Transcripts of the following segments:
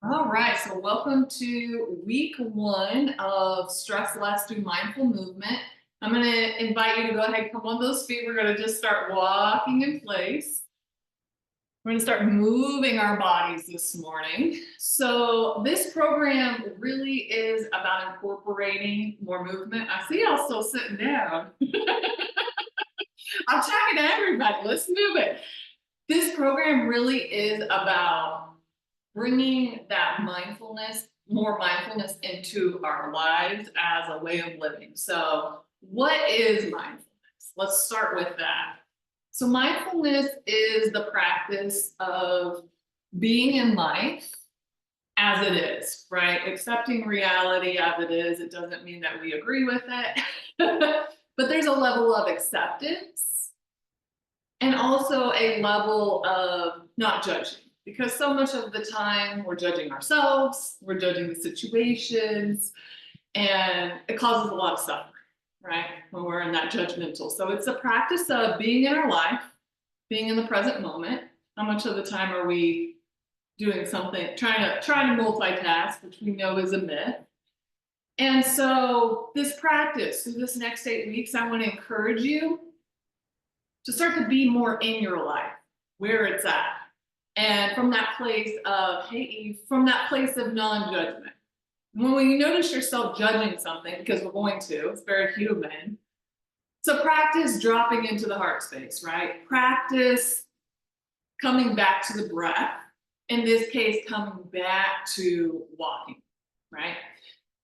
All right, so welcome to week one of Stress Less Through Mindful Movement. I'm going to invite you to go ahead and come on those feet. We're going to just start walking in place. We're going to start moving our bodies this morning. So, this program really is about incorporating more movement. I see y'all still sitting down. I'm talking to everybody. Let's move it. This program really is about bringing that mindfulness, more mindfulness into our lives as a way of living. So, what is mindfulness? Let's start with that. So, mindfulness is the practice of being in life as it is, right? Accepting reality as it is. It doesn't mean that we agree with it, but there's a level of acceptance and also a level of not judging, because so much of the time we're judging ourselves, we're judging the situations, and it causes a lot of suffering, right? When we're in that judgmental. So it's a practice of being in our life, being in the present moment. How much of the time are we doing something, trying to multitask, which we know is a myth? And so this practice, through this next 8 weeks, I want to encourage you to start to be more in your life, where it's at. And from that place of, hey, Eve, from that place of non-judgment. When you notice yourself judging something, because we're going to, it's very human. So practice dropping into the heart space, right? Practice coming back to the breath. In this case, coming back to walking, right?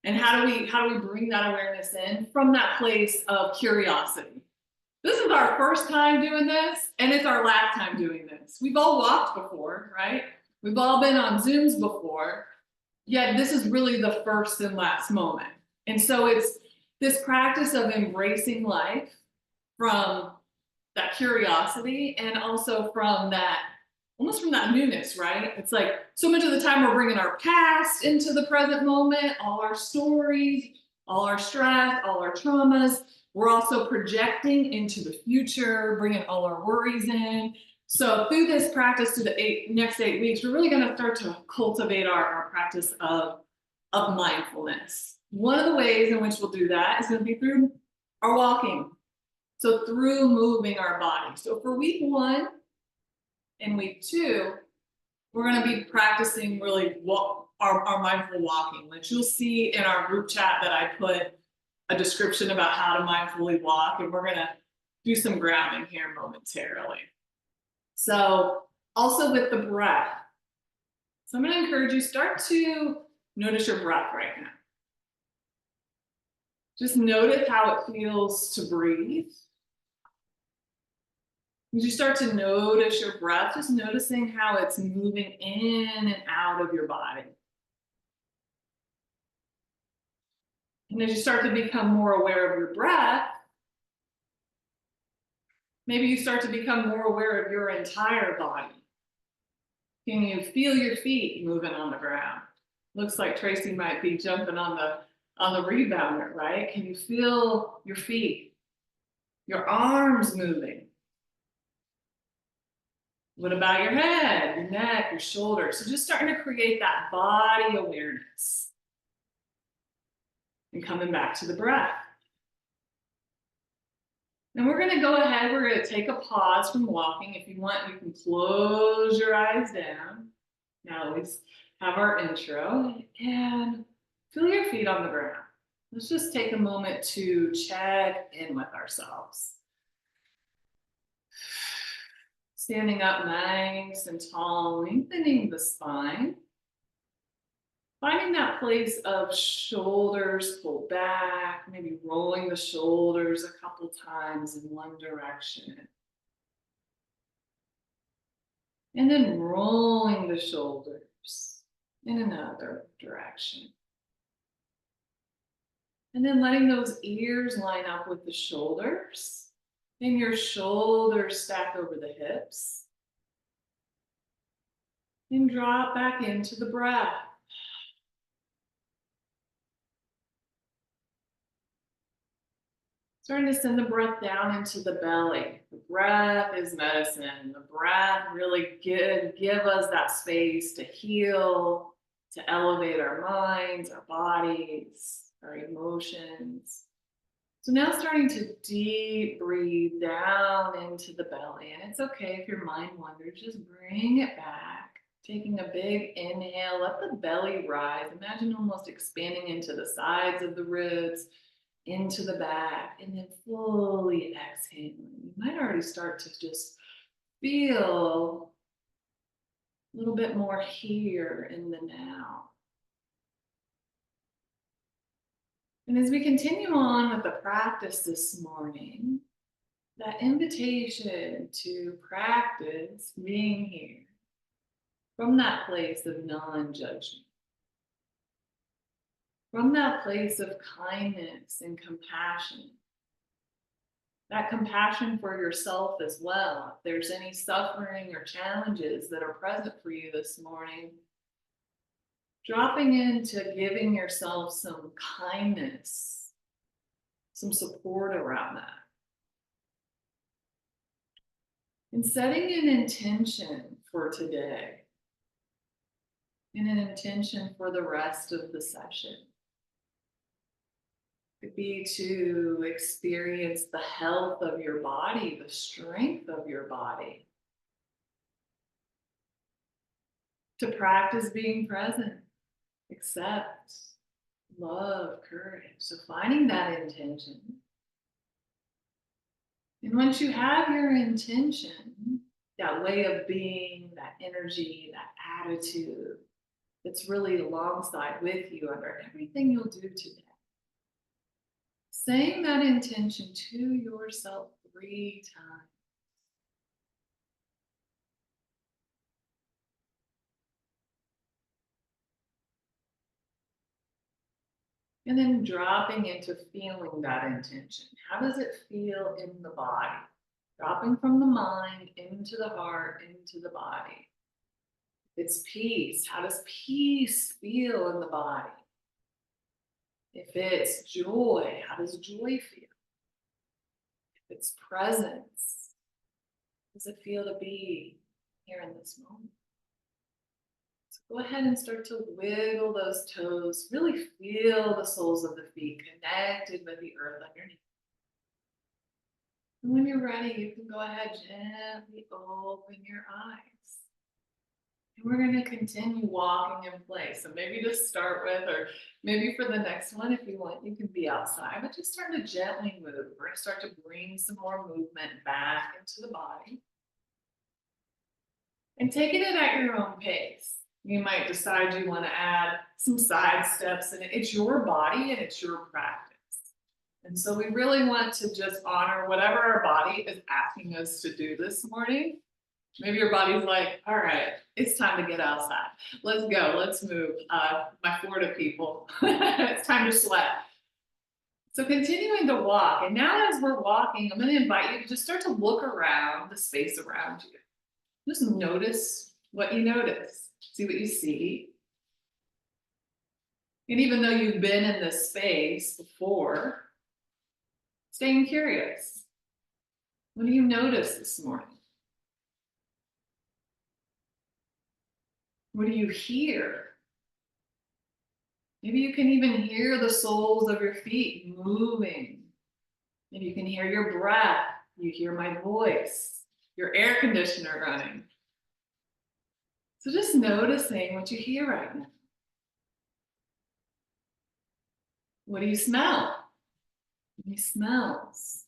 And how do we bring that awareness in from that place of curiosity? This is our first time doing this, and it's our last time doing this. We've all walked before, right? We've all been on Zooms before, yet this is really the first and last moment. And so it's this practice of embracing life from that curiosity and also from that, almost from that newness, right? It's like so much of the time we're bringing our past into the present moment, all our stories, all our stress, all our traumas. We're also projecting into the future, bringing all our worries in. So through this practice to the next 8 weeks, we're really going to start to cultivate our practice of mindfulness. One of the ways in which we'll do that is going to be through our walking. So through moving our body. So for week one and week two, we're going to be practicing really our mindful walking, which you'll see in our group chat that I put a description about how to mindfully walk, and we're going to do some grounding here momentarily. So also with the breath, so I'm going to encourage you, start to notice your breath right now. Just notice how it feels to breathe. As you start to notice your breath, just noticing how it's moving in and out of your body. And as you start to become more aware of your breath, maybe you start to become more aware of your entire body. Can you feel your feet moving on the ground? Looks like Tracy might be jumping on the rebounder, right? Can you feel your feet? Your arms moving? What about your head, your neck, your shoulders? So just starting to create that body awareness. And coming back to the breath. And we're going to go ahead, we're going to take a pause from walking. If you want, you can close your eyes down. Now we have our intro and feel your feet on the ground. Let's just take a moment to check in with ourselves. Standing up nice and tall, lengthening the spine. Finding that place of shoulders pulled back, maybe rolling the shoulders a couple times in one direction. And then rolling the shoulders in another direction. And then letting those ears line up with the shoulders. And your shoulders stack over the hips. And drop back into the breath. Starting to send the breath down into the belly. The breath is medicine. The breath really give us that space to heal, to elevate our minds, our bodies, our emotions. So now starting to deep breathe down into the belly. And it's okay if your mind wanders, just bring it back. Taking a big inhale, let the belly rise. Imagine almost expanding into the sides of the ribs, into the back, and then fully exhaling. You might already start to just feel a little bit more here in the now. And as we continue on with the practice this morning, that invitation to practice being here from that place of non-judgment, from that place of kindness and compassion, that compassion for yourself as well. If there's any suffering or challenges that are present for you this morning, dropping into giving yourself some kindness, some support around that. And setting an intention for today and an intention for the rest of the session. Could be to experience the health of your body, the strength of your body. To practice being present, accept, love, courage. So finding that intention. And once you have your intention, that way of being, that energy, that attitude, that's really alongside with you under everything you'll do today. Saying that intention to yourself 3 times. And then dropping into feeling that intention. How does it feel in the body? Dropping from the mind into the heart, into the body. It's peace. How does peace feel in the body? If it's joy, how does joy feel? If it's presence, how does it feel to be here in this moment? So go ahead and start to wiggle those toes. Really feel the soles of the feet connected with the earth underneath. And when you're ready, you can go ahead, gently open your eyes. And we're going to continue walking in place. So maybe to start with, or maybe for the next one, if you want, you can be outside, but just start to gently move. We're going to start to bring some more movement back into the body. And taking it at your own pace. You might decide you want to add some side steps, and it's your body and it's your practice. And so we really want to just honor whatever our body is asking us to do this morning. Maybe your body's like, all right, it's time to get outside. Let's go, let's move. My Florida people, it's time to sweat. So continuing to walk. And now as we're walking, I'm going to invite you to just start to look around the space around you. Just notice what you notice. See what you see. And even though you've been in this space before, staying curious. What do you notice this morning? What do you hear? Maybe you can even hear the soles of your feet moving. Maybe you can hear your breath. You hear my voice, your air conditioner running. So just noticing what you hear right now. What do you smell? Any smells?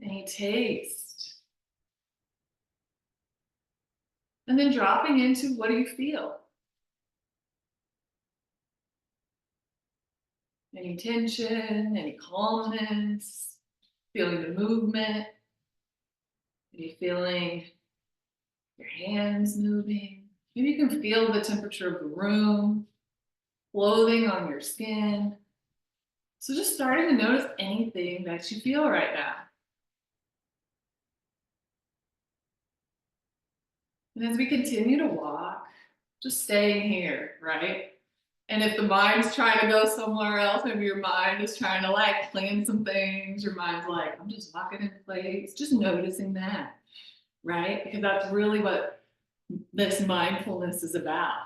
Any taste? And then dropping into what do you feel? Any tension, any calmness, feeling the movement, maybe feeling your hands moving. Maybe you can feel the temperature of the room, clothing on your skin. So just starting to notice anything that you feel right now. And as we continue to walk, just staying here, right? And if the mind's trying to go somewhere else, maybe your mind is trying to like plan some things, your mind's like, I'm just walking in place, just noticing that, right? Because that's really what this mindfulness is about.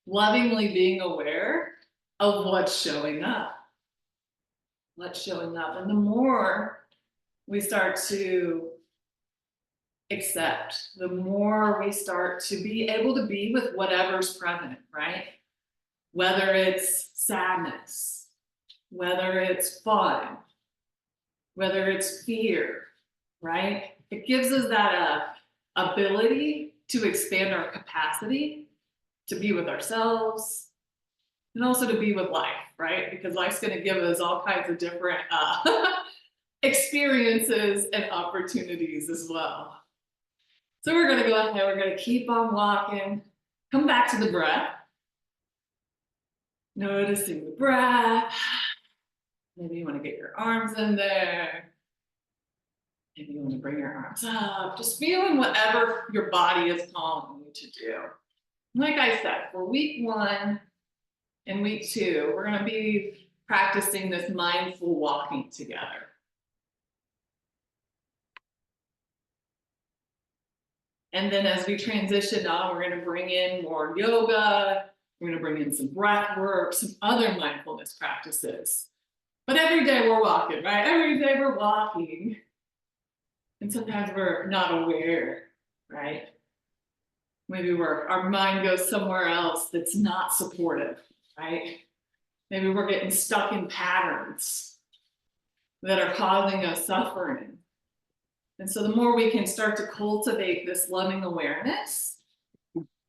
Lovingly being aware of what's showing up. What's showing up. And the more we start to accept, the more we start to be able to be with whatever's present, right? Whether it's sadness, whether it's fun, whether it's fear, right? It gives us that ability to expand our capacity to be with ourselves and also to be with life, right? Because life's going to give us all kinds of different experiences and opportunities as well. So we're going to go ahead, we're going to keep on walking, come back to the breath, noticing the breath. Maybe you want to get your arms in there. Maybe you want to bring your arms up, just feeling whatever your body is calling you to do. Like I said, for week 1 and week 2, we're going to be practicing this mindful walking together. And then as we transition on, we're going to bring in more yoga. We're going to bring in some breath work, some other mindfulness practices. But every day we're walking, right? Every day we're walking. And sometimes we're not aware, right? Maybe our mind goes somewhere else that's not supportive, right? Maybe we're getting stuck in patterns that are causing us suffering. And so the more we can start to cultivate this loving awareness,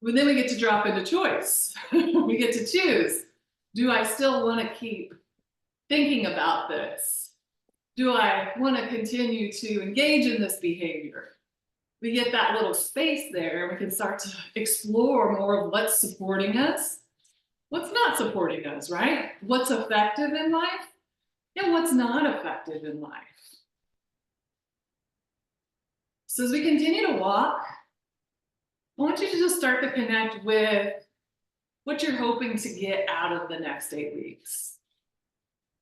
then we get to drop into choice. We get to choose. Do I still want to keep thinking about this? Do I want to continue to engage in this behavior? We get that little space there, and we can start to explore more of what's supporting us, what's not supporting us, right? What's effective in life, and what's not effective in life. So as we continue to walk, I want you to just start to connect with what you're hoping to get out of the next 8 weeks.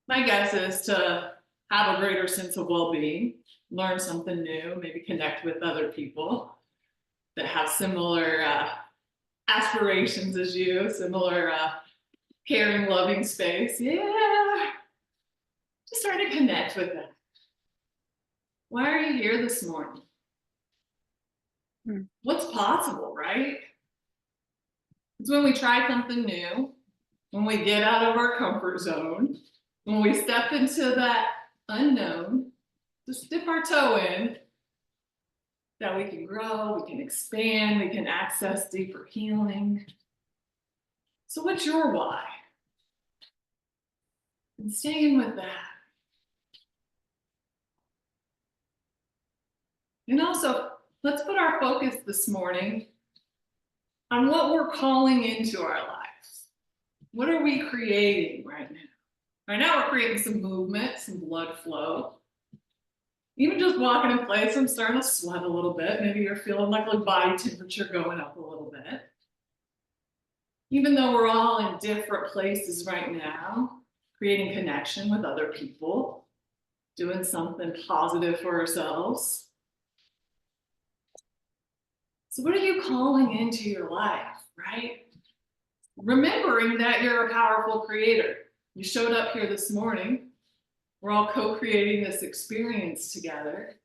My guess is to have a greater sense of well-being, learn something new, maybe connect with other people that have similar aspirations as you, similar caring, loving space. Yeah, just start to connect with them. Why are you here this morning? What's possible, right? It's when we try something new, when we get out of our comfort zone, when we step into that unknown, just dip our toe in, that we can grow, we can expand, we can access deeper healing. So what's your why? And staying with that. And also, let's put our focus this morning on what we're calling into our lives. What are we creating right now? Right now we're creating some movement, some blood flow. Even just walking in place, I'm starting to sweat a little bit. Maybe you're feeling like body temperature going up a little bit. Even though we're all in different places right now, creating connection with other people, doing something positive for ourselves. So what are you calling into your life, right? Remembering that you're a powerful creator. You showed up here this morning. We're all co-creating this experience together.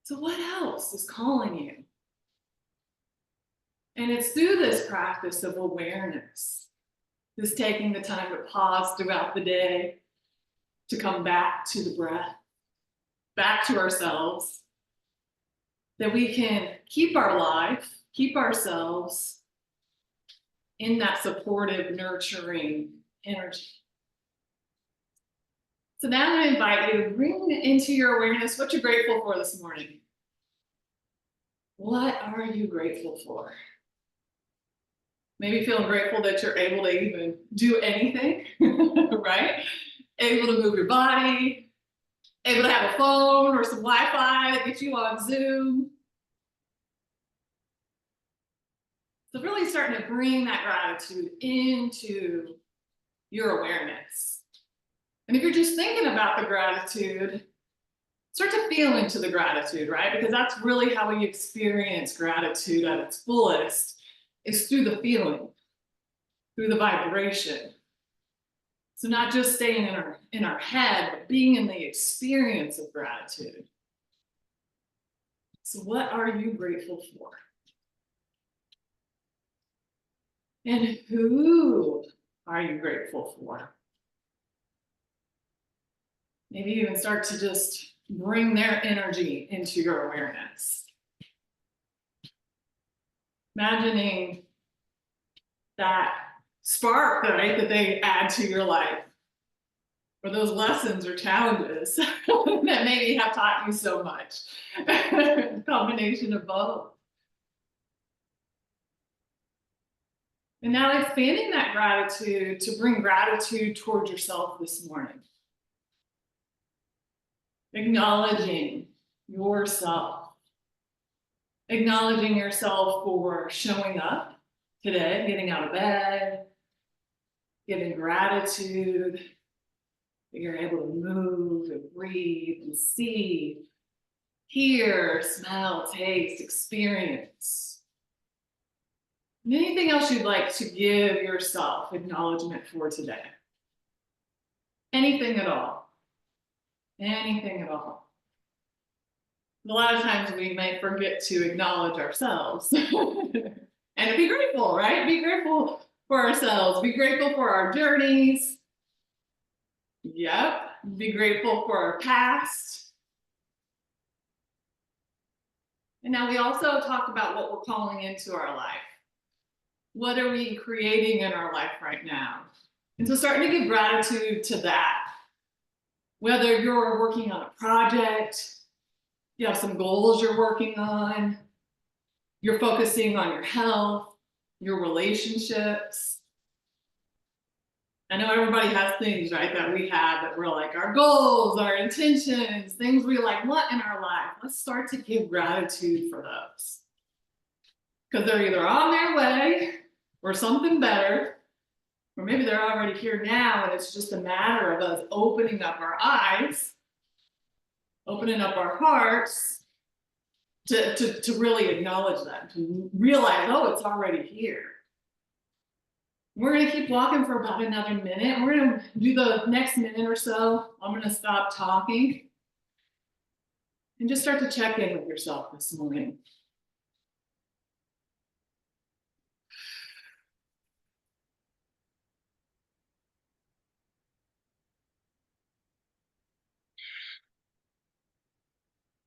So what else is calling you? And it's through this practice of awareness, this taking the time to pause throughout the day, to come back to the breath, back to ourselves, that we can keep our life, keep ourselves in that supportive, nurturing energy. So now I'm going to invite you to bring into your awareness what you're grateful for this morning. What are you grateful for? Maybe feeling grateful that you're able to even do anything, right? Able to move your body, able to have a phone or some Wi-Fi that gets you on Zoom. So really starting to bring that gratitude into your awareness. And if you're just thinking about the gratitude, start to feel into the gratitude, right? Because that's really how we experience gratitude at its fullest, is through the feeling, through the vibration. So not just staying in our head, but being in the experience of gratitude. So what are you grateful for? And who are you grateful for? Maybe even start to just bring their energy into your awareness. Imagining that spark, right, that they add to your life, or those lessons or challenges that maybe have taught you so much. Combination of both. And now expanding that gratitude to bring gratitude towards yourself this morning. Acknowledging yourself. Acknowledging yourself for showing up today, getting out of bed, giving gratitude that you're able to move and breathe and see, hear, smell, taste, experience. And anything else you'd like to give yourself acknowledgement for today? Anything at all. Anything at all. A lot of times we may forget to acknowledge ourselves and be grateful, right? Be grateful for ourselves. Be grateful for our journeys. Yep. Be grateful for our past. And now we also talked about what we're calling into our life. What are we creating in our life right now? And so starting to give gratitude to that. Whether you're working on a project, you have some goals you're working on, you're focusing on your health, your relationships. I know everybody has things, right, that we have that we're like our goals, our intentions, things we like want in our life. Let's start to give gratitude for those. Because they're either on their way or something better, or maybe they're already here now and it's just a matter of us opening up our eyes, opening up our hearts to really acknowledge that, to realize, oh, it's already here. We're going to keep walking for about another minute. We're going to do the next minute or so. I'm going to stop talking and just start to check in with yourself this morning.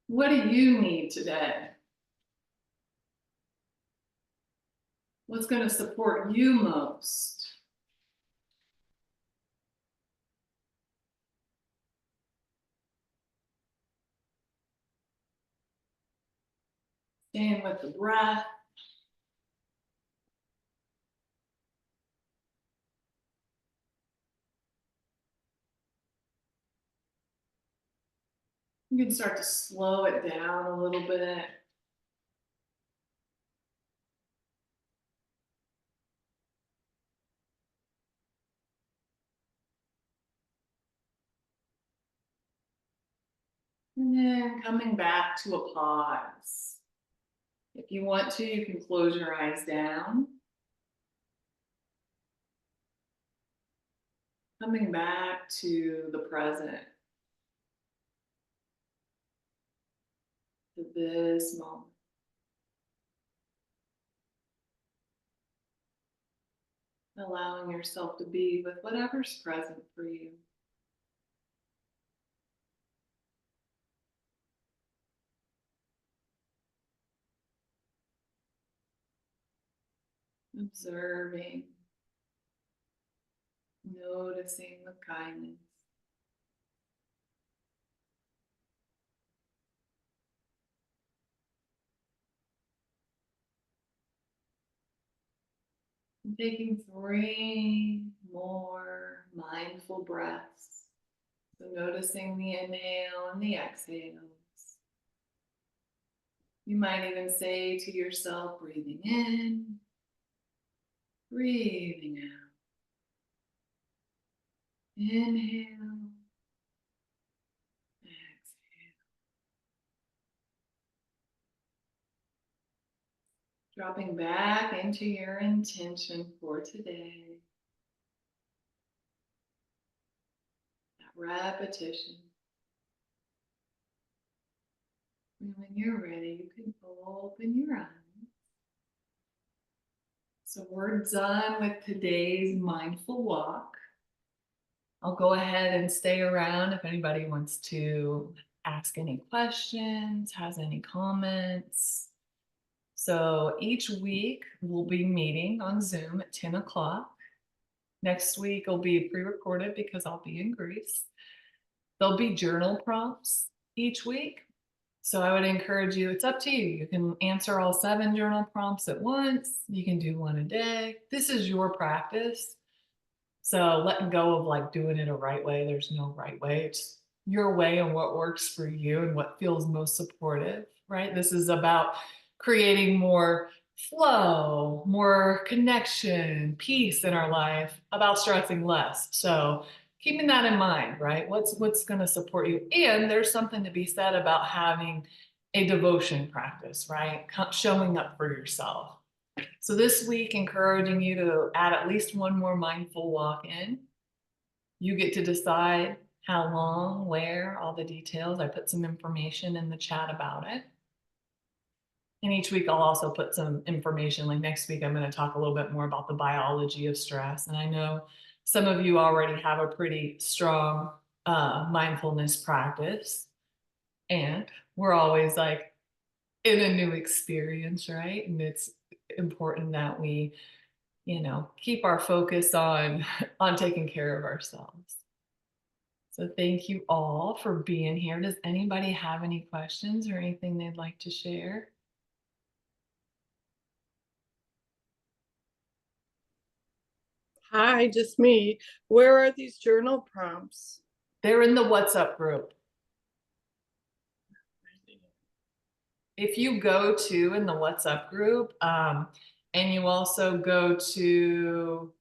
What do you need today? What's going to support you most? Staying with the breath. You can start to slow it down a little bit. And then coming back to a pause. If you want to, you can close your eyes down. Coming back to the present, to this moment. Allowing yourself to be with whatever's present for you. Observing, noticing with kindness. And taking 3 more mindful breaths. So noticing the inhale and the exhales. You might even say to yourself, breathing in, breathing out. Inhale, exhale. Dropping back into your intention for today. That repetition. And when you're ready, you can open your eyes. So we're done with today's mindful walk. I'll go ahead and stay around if anybody wants to ask any questions, has any comments. So each week we'll be meeting on Zoom at 10 o'clock. Next week will be pre-recorded because I'll be in Greece. There'll be journal prompts each week. So I would encourage you, it's up to you. You can answer all 7 journal prompts at once. You can do 1 a day. This is your practice. So letting go of like doing it a right way. There's no right way. It's your way and what works for you and what feels most supportive, right? This is about creating more flow, more connection, peace in our life, about stressing less. So keeping that in mind, right? What's going to support you? And there's something to be said about having a devotion practice, right? Showing up for yourself. So this week, encouraging you to add at least 1 more mindful walk in. You get to decide how long, where, all the details. I put some information in the chat about it. And each week I'll also put some information, like next week, I'm going to talk a little bit more about the biology of stress. And I know some of you already have a pretty strong mindfulness practice. And we're always like in a new experience, right? And it's important that we keep our focus on taking care of ourselves. So thank you all for being here. Does anybody have any questions or anything they'd like to share? Hi, just me. Where are these journal prompts? They're in the WhatsApp group. If you go to in the WhatsApp group, and you also go to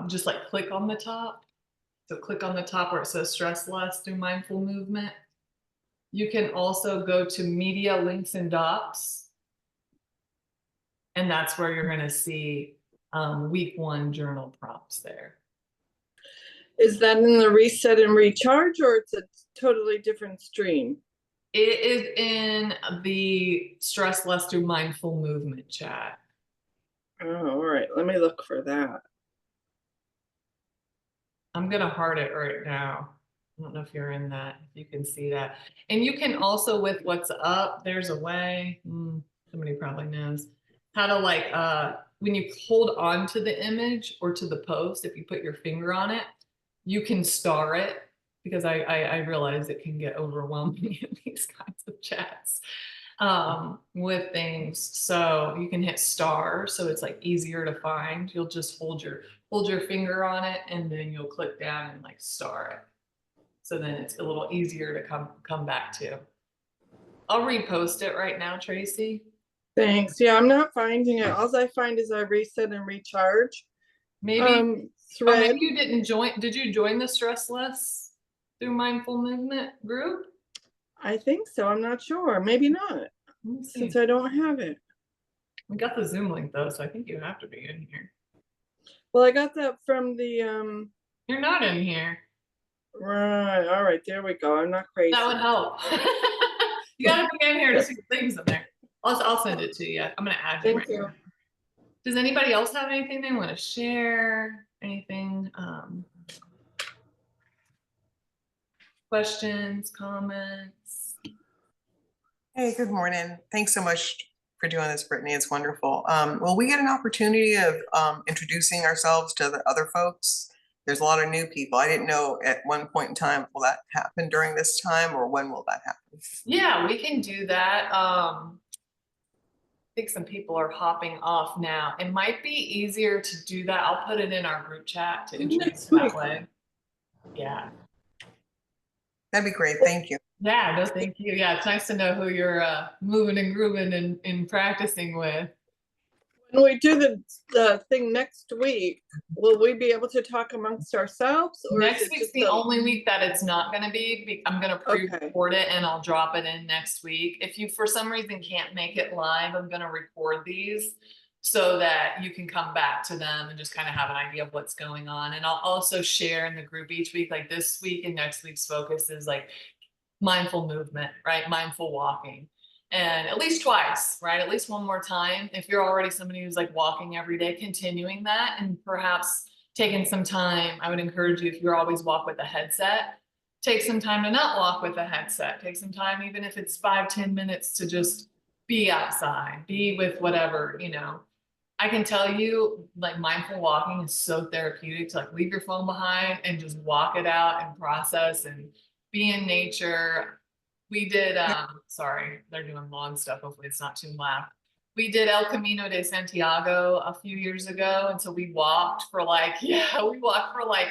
just like click on the top. So click on the top where it says stress less through mindful movement. You can also go to media links and docs. And that's where you're going to see week 1 journal prompts there. Is that in the reset and recharge, or it's a totally different stream? It is in the stress less through mindful movement chat. Oh, all right. Let me look for that. I'm going to heart it right now. I don't know if you're in that, if you can see that. And you can also, with what's up, there's a way, somebody probably knows, how to like, when you hold on to the image or to the post, if you put your finger on it, you can star it, because I realize it can get overwhelming in these kinds of chats with things. So you can hit star, so it's like easier to find. You'll just hold your finger on it, and then you'll click down and like star it. So then it's a little easier to come back to. I'll repost it right now, Tracy. Thanks. Yeah, I'm not finding it. All I find is I reset and recharge. Maybe thread. maybe you didn't join. Did you join the stress less through mindful movement group? I think so. I'm not sure. Maybe not, since I don't have it. We got the Zoom link though, so I think you have to be in here. Well, I got that from the You're not in here. Right. All right. There we go. I'm not crazy. That would help. You gotta be in here to see the things in there. I'll send it to you. I'm gonna add you. Thank you. Does anybody else have anything they want to share? Anything? Questions, comments? Hey, good morning. Thanks so much for doing this, Brittany. It's wonderful. Will we get an opportunity of introducing ourselves to the other folks? There's a lot of new people. I didn't know at one point in time, will that happen during this time, or when will that happen? Yeah, we can do that. I think some people are hopping off now. It might be easier to do that. I'll put it in our group chat to introduce that way. Yeah. That'd be great. Thank you. Yeah, no, thank you. Yeah, it's nice to know who you're moving and grooving and practicing with. When we do the thing next week, will we be able to talk amongst ourselves or is Next it week's just the a? only week that it's not gonna I'm gonna Okay. pre-record it and I'll drop it in next week. If you for some reason can't make it live, I'm gonna record these so that you can come back to them and just kind of have an idea of what's going on. And I'll also share in the group each week, like this week and next week's focus is like mindful movement, right? Mindful walking. And at least twice, right? At least one more time. If you're already somebody who's like walking every day, continuing that and perhaps taking some time, I would encourage you, if you're always walk with a headset, take some time to not walk with a headset. Take some time, even if it's 5-10 minutes, to just be outside, be with whatever, you know. I can tell you, like, mindful walking is so therapeutic to like leave your phone behind and just walk it out and process and be in nature. We did, sorry, they're doing lawn stuff. Hopefully it's not too loud. We did El Camino de Santiago a few years ago. And so we walked for like, yeah, we walked for like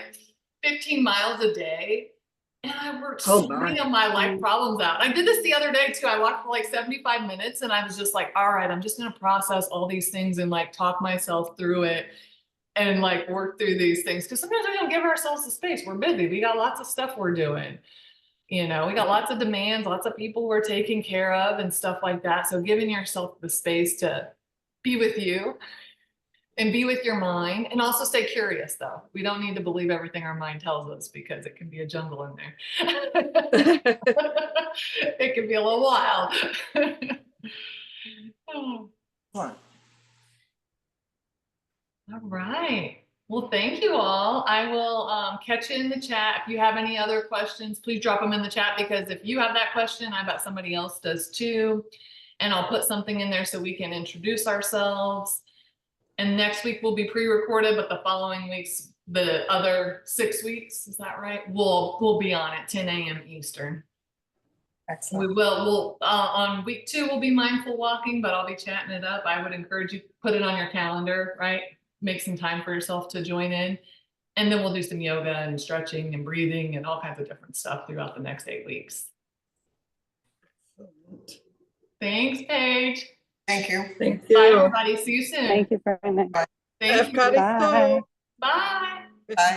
15 miles a day. And I worked Oh, so my. many of my life problems out. I did this the other day too. I walked for like 75 minutes and I was just like, all right, I'm just gonna process all these things and like talk myself through it and like work through these things. Cause sometimes we don't give ourselves the space. We're busy. We got lots of stuff we're doing. You know, we got lots of demands, lots of people we're taking care of and stuff like that. So giving yourself the space to be with you and be with your mind and also stay curious though. We don't need to believe everything our mind tells us because it can be a jungle in there. It can be a little wild. Oh, Fun. all right. Well, thank you all. I will catch you in the chat. If you have any other questions, please drop them in the chat because if you have that question, I bet somebody else does too. And I'll put something in there so we can introduce ourselves. And next week will be pre-recorded, but the following weeks, the other 6 weeks, is that right? We'll be on at 10 a.m. Eastern. Excellent. We'll on week 2 we'll be mindful walking, but I'll be chatting it up. I would encourage you to put it on your calendar, right? Make some time for yourself to join in. And then we'll do some yoga and stretching and breathing and all kinds of different stuff throughout the next 8 weeks. Thanks, Paige. Thank you. Thank Bye, you. everybody. See you soon. Thank you very much. Thank you. Bye. Bye. Bye.